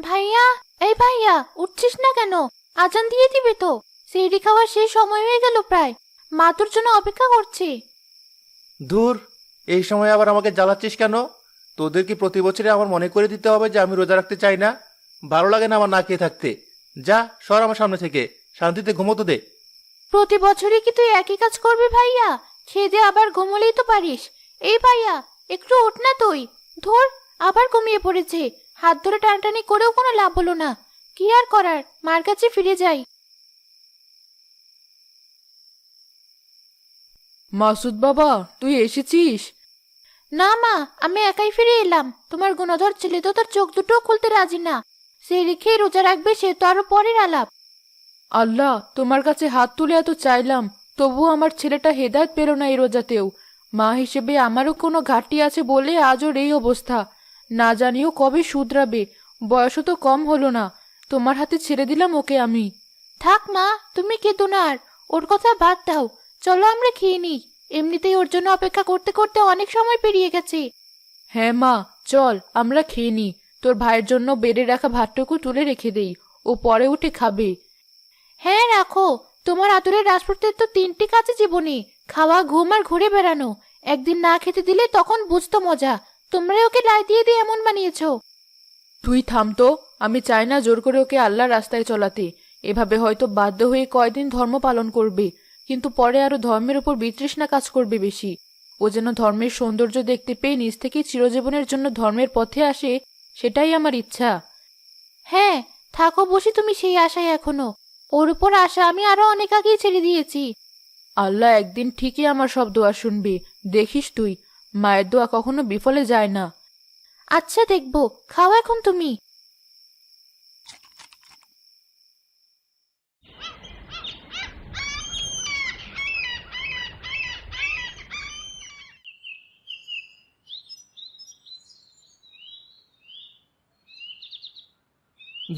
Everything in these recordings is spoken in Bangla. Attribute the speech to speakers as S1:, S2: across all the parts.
S1: ভাইয়া, এই ভাইয়া, উঠছিস না কেন? আজান দিয়ে দিবে তো। সেহরি খাওয়ার সেই সময় হয়ে গেল প্রায়। মা তোর জন্য অপেক্ষা করছে।
S2: ধুর, এই সময় আবার আমাকে জ্বালাচ্ছিস কেন? তোদের কি প্রতি বছরে আমার মনে করে দিতে হবে যে আমি রোজা রাখতে চাই না? ভালো লাগে না আমার না খেয়ে থাকতে। যা, সর আমার সামনে থেকে, শান্তিতে ঘুমোতে দে।
S1: প্রতি বছরই কি তুই একই কাজ করবি ভাইয়া? খেয়ে দিয়ে আবার ঘুমোলেই তো পারিস। এই ভাইয়া, একটু ওঠ না তুই। ধর, আবার ঘুমিয়ে পড়েছে। হাত ধরে টানাটানি করেও কোনো লাভ হলো না। কি আর করার, মার কাছে ফিরে যাই।
S3: মাসুদ বাবা, তুই এসেছিস?
S1: না মা, আমি একাই ফিরে এলাম। তোমার গুণধর ছেলে তো তার চোখ দুটো খুলতে রাজি না। সে রেখে রোজা রাখবে সে তো আরো পরের আলাপ।
S3: আল্লাহ, তোমার কাছে হাত তুলে এত চাইলাম, তবুও আমার ছেলেটা হেদায়েত পেল না এই রোজাতেও। মা হিসেবে আমারও কোনো ঘাটতি আছে বলে আজ ওর এই অবস্থা। না জানিও কবে শুধরাবে। বয়সও তো কম হলো না। তোমার হাতে ছেড়ে দিলাম ওকে আমি।
S1: থাক মা, তুমি কেঁদো না আর। ওর কথা বাদ দাও। চলো আমরা খেয়ে নিই। এমনিতেই ওর জন্য অপেক্ষা করতে করতে অনেক সময় পেরিয়ে গেছে।
S3: হ্যাঁ মা, চল আমরা খেয়ে নিই। তোর ভাইয়ের জন্য বেড়ে রাখা ভাতটুকু তুলে রেখে দেই, ও পরে উঠে খাবে।
S1: হ্যাঁ রাখো। তোমার আদরের রাজপুতের তো তিনটি কাজে জীবনে: খাওয়া, ঘুম আর ঘুরে বেড়ানো। একদিন না খেতে দিলে তখন বুঝতো মজা। তোমরাই ওকে লাই দিয়ে দিয়ে এমন বানিয়েছো।
S3: তুই থাম তো। আমি চাই না জোর করে ওকে আল্লাহর রাস্তায় চলাতে। এভাবে হয়তো বাধ্য হয়ে কয়দিন ধর্ম পালন করবে, কিন্তু পরে আরো ধর্মের উপর বিতৃষ্ণা কাজ করবে বেশি। ও যেন ধর্মের সৌন্দর্য দেখতে পেয়ে নিজ থেকেই চিরজীবনের জন্য ধর্মের পথে আসে, সেটাই আমার ইচ্ছা।
S1: হ্যাঁ, থাকো বসে তুমি সেই আশায় এখনো। ওর উপর আশা আমি আরো অনেক আগেই ছেড়ে দিয়েছি।
S3: আল্লাহ একদিন ঠিকই আমার সব দোয়া শুনবে, দেখিস তুই। মায়ের দোয়া কখনো বিফলে যায় না।
S1: আচ্ছা দেখবো, খাও এখন তুমি।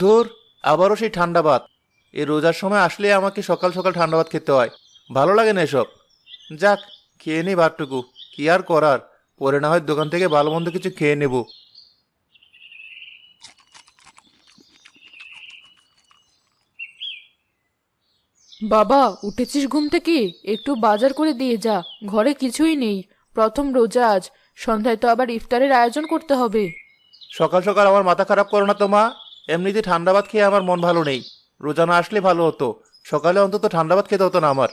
S2: ধুর, আবারও সেই ঠান্ডা ভাত। এই রোজার সময় আসলে আমাকে সকাল সকাল ঠান্ডা ভাত খেতে হয়। ভালো লাগে না এসব। যাক, খেয়ে নি ভাতটুকু। কি আর করার, পরে না হয় দোকান থেকে ভালো মন্দ কিছু খেয়ে নেব।
S3: বাবা, উঠেছিস ঘুম থেকে? একটু বাজার করে দিয়ে যা। ঘরে কিছুই নেই। প্রথম রোজা আজ। সন্ধ্যায় তো আবার ইফতারের আয়োজন করতে হবে।
S2: সকাল সকাল আমার মাথা খারাপ করো না তো মা। এমনিতে ঠান্ডা ভাত খেয়ে আমার মন ভালো নেই। রোজা না আসলে ভালো হতো। সকালে অন্তত ঠান্ডা ভাত খেতে হতো না আমার।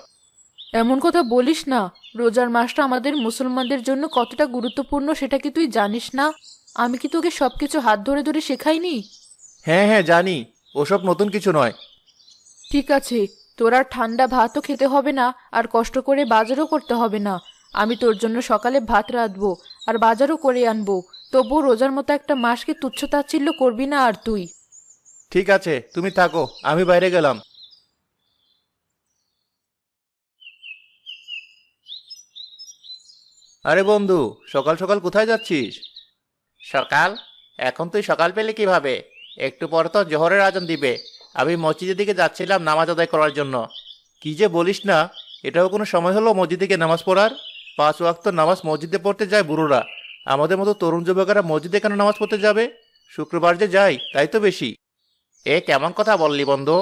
S3: এমন কথা বলিস না। রোজার মাসটা আমাদের মুসলমানদের জন্য কতটা গুরুত্বপূর্ণ সেটা কি তুই জানিস না? আমি কি তোকে সবকিছু হাত ধরে ধরে শেখাইনি?
S2: হ্যাঁ হ্যাঁ, জানি। ওসব নতুন কিছু নয়।
S3: ঠিক আছে, তোর আর ঠান্ডা ভাতও খেতে হবে না, আর কষ্ট করে বাজারও করতে হবে না। আমি তোর জন্য সকালে ভাত রাঁধবো, আর বাজারও করে আনবো। তবুও রোজার মতো একটা মাসকে তুচ্ছ-তাচ্ছিল্য করবি না আর তুই।
S2: ঠিক আছে, তুমি থাকো, আমি বাইরে গেলাম। আরে বন্ধু, সকাল সকাল কোথায় যাচ্ছিস? সকাল? এখন তুই সকাল পেলে কিভাবে? একটু পর তো জোহরের আজান দিবে। আমি মসজিদের দিকে যাচ্ছিলাম নামাজ আদায় করার জন্য। কি যে বলিস না! এটাও কোনো সময় হলো মসজিদে গিয়ে নামাজ পড়ার? 5 ওয়াক্ত নামাজ মসজিদে পড়তে যায় বুড়োরা। আমাদের মতো তরুণ যুবকেরা মসজিদে কেন নামাজ পড়তে যাবে? শুক্রবার যে যাই তাই তো বেশি। এ কেমন কথা বললি বন্ধু?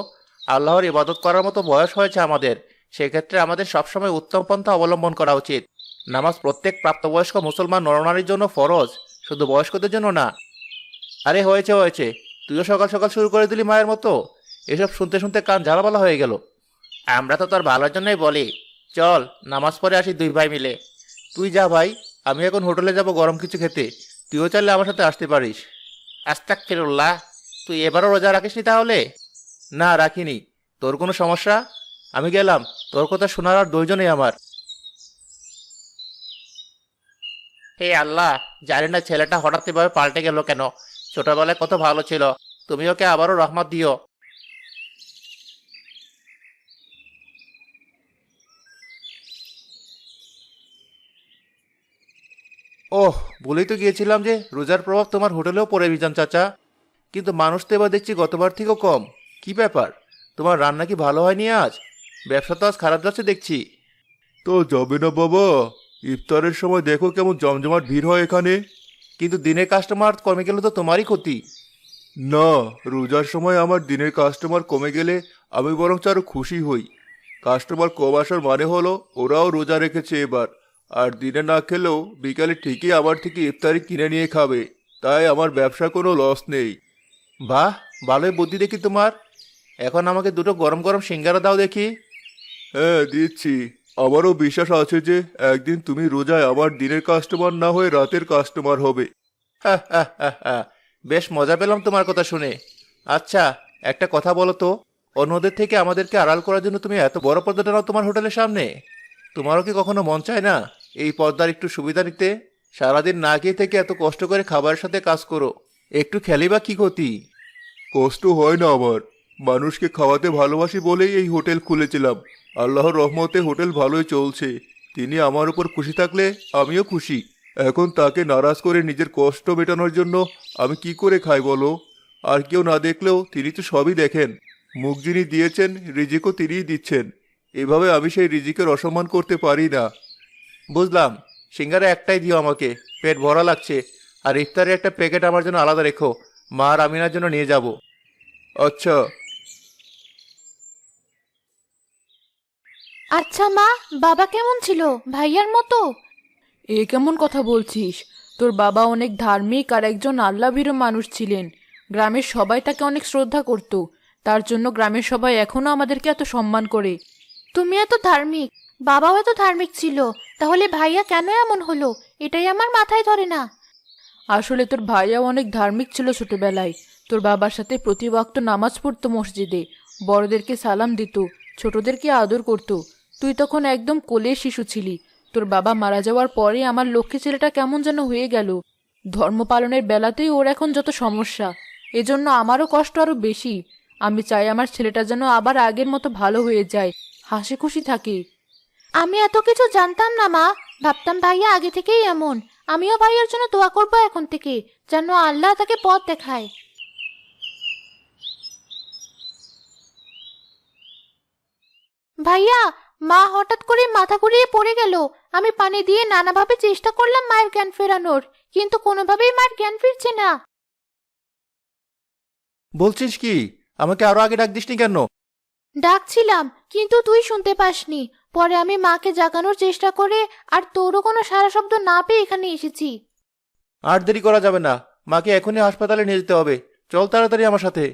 S2: আল্লাহর ইবাদত করার মতো বয়স হয়েছে আমাদের। সেক্ষেত্রে আমাদের সবসময় উত্তম পন্থা অবলম্বন করা উচিত। নামাজ প্রত্যেক প্রাপ্তবয়স্ক মুসলমান নরনারীর জন্য ফরজ, শুধু বয়স্কদের জন্য না। আরে হয়েছে হয়েছে, তুইও সকাল সকাল শুরু করে দিলি মায়ের মতো। এসব শুনতে শুনতে কান ঝালাপালা হয়ে গেল। আমরা তো তোর ভালোর জন্যই বলি। চল, নামাজ পড়ে আসি দুই ভাই মিলে। তুই যা ভাই, আমি এখন হোটেলে যাব গরম কিছু খেতে। তুইও চাইলে আমার সাথে আসতে পারিস। আস্তাগফিরুল্লাহ, তুই এবারও রোজা রাখিসনি তাহলে? না, রাখিনি। তোর কোনো সমস্যা? আমি গেলাম। তোর কথা শোনার আর দুইজনেই আমার। হে আল্লাহ, জানি না ছেলেটা হঠাৎ এভাবে পাল্টে গেল কেন। ছোটবেলায় কত ভালো ছিল। তুমি ওকে আবারও রহমত দিও। ওহ, বলেই তো গিয়েছিলাম যে রোজার প্রভাব তোমার হোটেলেও পড়ে মিজান চাচা। কিন্তু মানুষ তো এবার দেখছি গতবার থেকেও কম। কি ব্যাপার? তোমার রান্না কি ভালো হয়নি আজ? ব্যবসা তো আজ খারাপ যাচ্ছে দেখছি। তো যাবে না বাবা? ইফতারের সময় দেখো কেমন জমজমাট ভিড় হয় এখানে। কিন্তু দিনের কাস্টমার কমে গেলে তো তোমারই ক্ষতি।
S4: না, রোজার সময় আমার দিনের কাস্টমার কমে গেলে আমি বরং আরো খুশি হই। কাস্টমার কম আসার মানে হলো ওরাও রোজা রেখেছে এবার, আর দিনে না খেলেও বিকালে ঠিকই আমার থেকে ইফতারি কিনে নিয়ে খাবে। তাই আমার ব্যবসা কোনো লস নেই।
S2: বাহ, ভালোই বুদ্ধি দেখি তোমার। এখন আমাকে দুটো গরম গরম সিঙ্গারা দাও দেখি।
S4: হ্যাঁ, দিচ্ছি। আমারও বিশ্বাস আছে যে একদিন তুমি রোজায় আমার দিনের কাস্টমার না হয়ে রাতের কাস্টমার হবে।
S2: হা, হা, হা, হা। বেশ মজা পেলাম তোমার কথা শুনে। আচ্ছা, একটা কথা বলো তো, অন্যদের থেকে আমাদেরকে আড়াল করার জন্য তুমি এত বড় পর্দাটা নাও তোমার হোটেলের সামনে। তোমারও কি কখনো মন চায় না এই পর্দার একটু সুবিধা নিতে? সারাদিন না খেয়ে থেকে এত কষ্ট করে খাবারের সাথে কাজ করো, একটু খেলি বা কি ক্ষতি?
S4: কষ্ট হয় না আমার। মানুষকে খাওয়াতে ভালোবাসি বলেই এই হোটেল খুলেছিলাম। আল্লাহর রহমতে হোটেল ভালোই চলছে। তিনি আমার উপর খুশি থাকলে আমিও খুশি। এখন তাকে নারাজ করে নিজের কষ্ট মেটানোর জন্য আমি কি করে খাই বলো? আর কেউ না দেখলেও তিনি তো সবই দেখেন। মুখ যিনি দিয়েছেন রিজিকও তিনিই দিচ্ছেন। এভাবে আমি সেই রিজিকের অসম্মান করতে পারি না।
S2: বুঝলাম, সিঙ্গারা একটাই দিও আমাকে, পেট ভরা লাগছে। আর ইফতারের একটা প্যাকেট আমার জন্য আলাদা রেখো, মা আর আমিনার জন্য নিয়ে যাব।
S4: আচ্ছা।
S1: আচ্ছা মা, বাবা কেমন ছিল? ভাইয়ার মতো?
S3: এ কেমন কথা বলছিস? তোর বাবা অনেক ধার্মিক আর একজন আল্লাভীরু মানুষ ছিলেন। গ্রামের সবাই তাকে অনেক শ্রদ্ধা করত। তার জন্য গ্রামের সবাই এখনো আমাদেরকে এত সম্মান করে।
S1: তুমি এত ধার্মিক, বাবাও এত ধার্মিক ছিল, তাহলে ভাইয়া কেন এমন হলো? এটাই আমার মাথায় ধরে না।
S3: আসলে তোর ভাইয়াও অনেক ধার্মিক ছিল ছোটবেলায়। তোর বাবার সাথে প্রতি ওয়াক্ত নামাজ পড়তো মসজিদে, বড়দেরকে সালাম দিত, ছোটদেরকে আদর করত। তুই তখন একদম কোলের শিশু ছিলি। তোর বাবা মারা যাওয়ার পরে আমার লক্ষ্মী ছেলেটা কেমন যেন হয়ে গেল। ধর্ম পালনের বেলাতেই ওর এখন যত সমস্যা, এজন্য আমারও কষ্ট আরো বেশি। আমি চাই আমার ছেলেটা যেন আবার আগের মতো ভালো হয়ে যায়, হাসি খুশি থাকে।
S1: আমি এত কিছু জানতাম না মা, ভাবতাম ভাইয়া আগে থেকেই এমন। আমিও ভাইয়ার জন্য দোয়া করবো এখন থেকে, যেন আল্লাহ তাকে পথ দেখায়। ভাইয়া, মা হঠাৎ করে মাথা ঘুরিয়ে পড়ে গেল। আমি পানি দিয়ে নানাভাবে চেষ্টা করলাম মায়ের জ্ঞান ফেরানোর, কিন্তু কোনোভাবেই মায়ের জ্ঞান ফিরছে না।
S2: বলছিস কি? আমাকে আরো আগে ডাক দিসনি কেন?
S1: ডাকছিলাম, কিন্তু তুই শুনতে পাসনি। পরে আমি মাকে জাগানোর চেষ্টা করে আর তোরও কোনো সাড়া শব্দ না পেয়ে এখানে এসেছি।
S2: আর দেরি করা যাবে না, মাকে এখনই হাসপাতালে নিয়ে যেতে হবে। চল তাড়াতাড়ি আমার সাথে।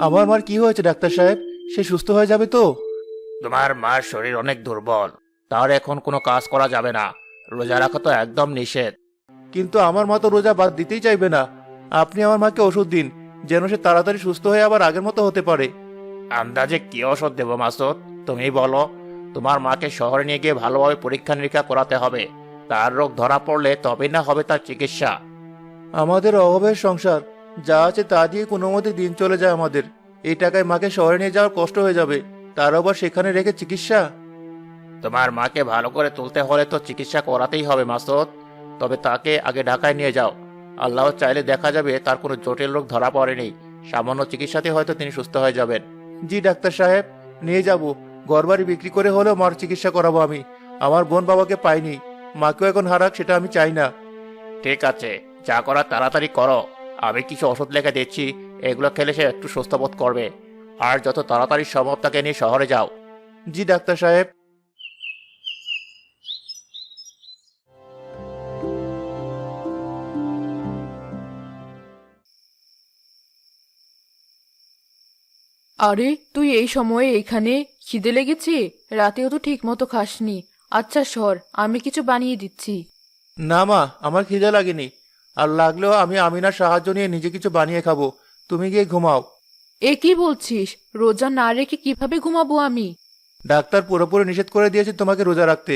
S2: আমার মার কি হয়েছে ডাক্তার সাহেব? সে সুস্থ হয়ে যাবে তো? তোমার মার শরীর অনেক দুর্বল, তার এখন কোনো কাজ করা যাবে না। রোজা রাখা তো একদম নিষেধ। কিন্তু আমার মা তো রোজা বাদ দিতেই চাইবে না। আপনি আমার মাকে ওষুধ দিন, যেন সে তাড়াতাড়ি সুস্থ হয়ে আবার আগের মতো হতে পারে। আন্দাজে কি ওষুধ দেবো মাসুদ, তুমি বলো? তোমার মাকে শহরে নিয়ে গিয়ে ভালোভাবে পরীক্ষা নিরীক্ষা করাতে হবে। তার রোগ ধরা পড়লে তবেই না হবে তার চিকিৎসা। আমাদের অভাবের সংসার, যা আছে তা দিয়ে কোনো মতে দিন চলে যায় আমাদের। এই টাকায় মাকে শহরে নিয়ে যাওয়ার কষ্ট হয়ে যাবে, তার আবার সেখানে রেখে চিকিৎসা। তোমার মাকে ভালো করে তুলতে হলে তো চিকিৎসা করাতেই হবে মাসুদ। তবে তাকে আগে ঢাকায় নিয়ে যাও। আল্লাহ চাইলে দেখা যাবে তার কোনো জটিল রোগ ধরা পড়েনি। সামান্য চিকিৎসাতে হয়তো তিনি সুস্থ হয়ে যাবেন। জি ডাক্তার সাহেব, নিয়ে যাব। ঘরবাড়ি বিক্রি করে হলেও মার চিকিৎসা করাবো আমি। আমার বোন বাবাকে পাইনি, মাকেও এখন হারাক সেটা আমি চাই না। ঠিক আছে, যা করার তাড়াতাড়ি করো। আমি কিছু ওষুধ লেখা দিচ্ছি, এগুলো খেলে সে একটু সুস্থ বোধ করবে। আর যত তাড়াতাড়ি সম্ভব তাকে নিয়ে শহরে যাও। জি ডাক্তার সাহেব।
S3: আরে তুই এই সময়ে এখানে? খিদে লেগেছে? রাতেও তো ঠিক মতো খাসনি। আচ্ছা সর, আমি কিছু বানিয়ে দিচ্ছি।
S2: না মা, আমার খিদে লাগেনি। আর লাগলেও আমি আমিনার সাহায্য নিয়ে নিজে কিছু বানিয়ে খাবো। তুমি গিয়ে ঘুমাও।
S3: এ কি বলছিস? রোজা না রেখে কিভাবে ঘুমাবো আমি?
S2: ডাক্তার পুরোপুরি নিষেধ করে দিয়েছে তোমাকে রোজা রাখতে।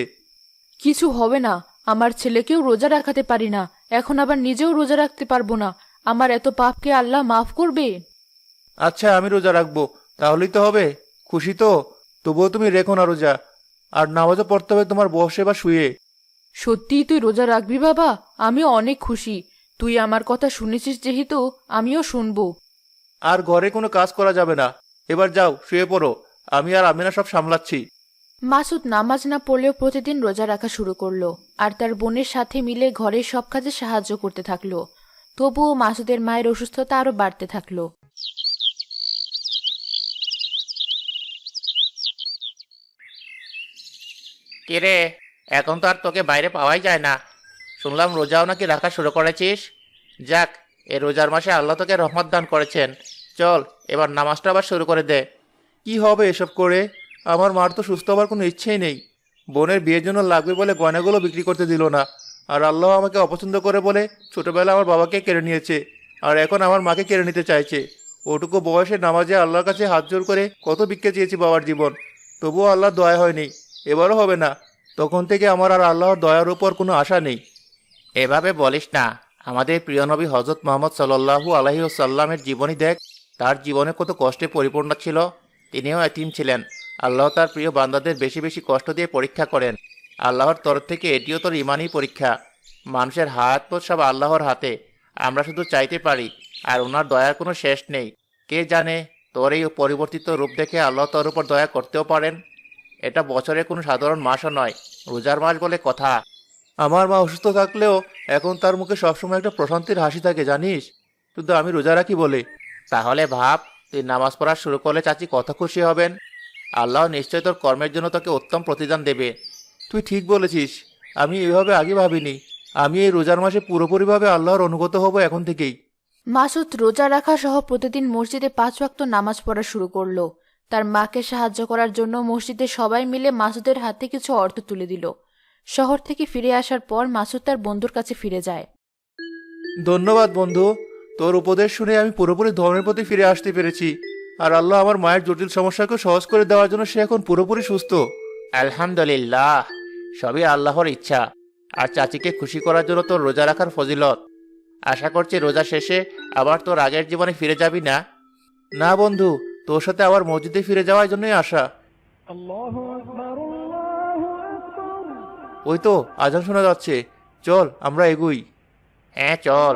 S3: কিছু হবে না, আমার ছেলেকেও রোজা রাখাতে পারি না, এখন আবার নিজেও রোজা রাখতে পারবো না। আমার এত পাপকে আল্লাহ মাফ করবে?
S2: আচ্ছা, আমি রোজা রাখবো, তাহলেই তো হবে। খুশি তো? তবুও তুমি রেখো না রোজা। আর নামাজও পড়তে হবে তোমার বসে বা শুয়ে।
S3: সত্যিই তুই রোজা রাখবি বাবা? আমি অনেক খুশি। তুই আমার কথা শুনেছিস যেহেতু আমিও শুনবো।
S2: আর ঘরে কোনো কাজ করা যাবে না। এবার যাও শুয়ে পড়ো। আমি আর আমিনা সব সামলাচ্ছি।
S3: মাসুদ নামাজ না পড়লেও প্রতিদিন রোজা রাখা শুরু করলো আর তার বোনের সাথে মিলে ঘরের সব কাজে সাহায্য করতে থাকলো। তবুও মাসুদের মায়ের অসুস্থতা আরো বাড়তে থাকলো।
S2: কিরে, এখন তো আর তোকে বাইরে পাওয়াই যায় না। শুনলাম রোজাও নাকি রাখা শুরু করেছিস। যাক, এই রোজার মাসে আল্লাহ তোকে রহমত দান করেছেন। চল, এবার নামাজটা আবার শুরু করে দে। কি হবে এসব করে? আমার মার তো সুস্থ হবার কোনো ইচ্ছেই নেই। বোনের বিয়ের জন্য লাগবে বলে গয়নাগুলো বিক্রি করতে দিল না, আর আল্লাহ আমাকে অপছন্দ করে বলে ছোটবেলা আমার বাবাকে কেড়ে নিয়েছে, আর এখন আমার মাকে কেড়ে নিতে চাইছে। ওটুকু বয়সে নামাজে আল্লাহর কাছে হাত জোর করে কত ভিক্ষা চেয়েছি বাবার জীবন, তবুও আল্লাহর দয়া হয়নি, এবারও হবে না। তখন থেকে আমার আর আল্লাহর দয়ার উপর কোনো আশা নেই। এভাবে বলিস না। আমাদের প্রিয় নবী হজরত মোহাম্মদ সাল্লাল্লাহু আলাইহি ওয়াসাল্লামের জীবনী দেখ। তার জীবনে কত কষ্টে পরিপূর্ণ ছিল। তিনিও এতিম ছিলেন। আল্লাহ তার প্রিয় বান্দাদের বেশি বেশি কষ্ট দিয়ে পরীক্ষা করেন। আল্লাহর তরফ থেকে এটিও তোর ইমানই পরীক্ষা। মানুষের হাত পথ সব আল্লাহর হাতে। আমরা শুধু চাইতে পারি, আর ওনার দয়ার কোনো শেষ নেই। কে জানে, তোর এই পরিবর্তিত রূপ দেখে আল্লাহ তোর উপর দয়া করতেও পারেন। এটা বছরের কোনো সাধারণ মাসও নয়, রোজার মাস বলে কথা। আমার মা অসুস্থ থাকলেও এখন তার মুখে সবসময় একটা প্রশান্তির হাসি থাকে জানিস, শুধু আমি রোজা রাখি বলে। তাহলে ভাব, তুই নামাজ পড়া শুরু করলে চাচি কত খুশি হবেন। আল্লাহ নিশ্চয় তোর কর্মের জন্য তোকে উত্তম প্রতিদান দেবে। তুই ঠিক বলেছিস, আমি এভাবে আগে ভাবিনি। আমি এই রোজার মাসে পুরোপুরিভাবে আল্লাহর অনুগত হব এখন থেকেই।
S3: মাসুদ রোজা রাখা সহ প্রতিদিন মসজিদে 5 ওয়াক্ত নামাজ পড়া শুরু করলো। তার মাকে সাহায্য করার জন্য মসজিদে সবাই মিলে মাসুদের হাতে কিছু অর্থ তুলে দিল। শহর থেকে ফিরে আসার পর মাসুদ তার বন্ধুর কাছে ফিরে যায়।
S2: ধন্যবাদ বন্ধু, তোর উপদেশ শুনে আমি পুরোপুরি ধর্মের প্রতি ফিরে আসতে পেরেছি। আর আল্লাহ আমার মায়ের জটিল সমস্যাকে সহজ করে দেওয়ার জন্য সে এখন পুরোপুরি সুস্থ। আলহামদুলিল্লাহ, সবই আল্লাহর ইচ্ছা। আর চাচিকে খুশি করার জন্য তোর রোজা রাখার ফজিলত। আশা করছি রোজা শেষে আবার তোর আগের জীবনে ফিরে যাবি না। না বন্ধু, তোর সাথে আবার মসজিদে ফিরে যাওয়ার জন্যই আশা। ওই তো আজান শোনা যাচ্ছে, চল আমরা এগুই। হ্যাঁ চল।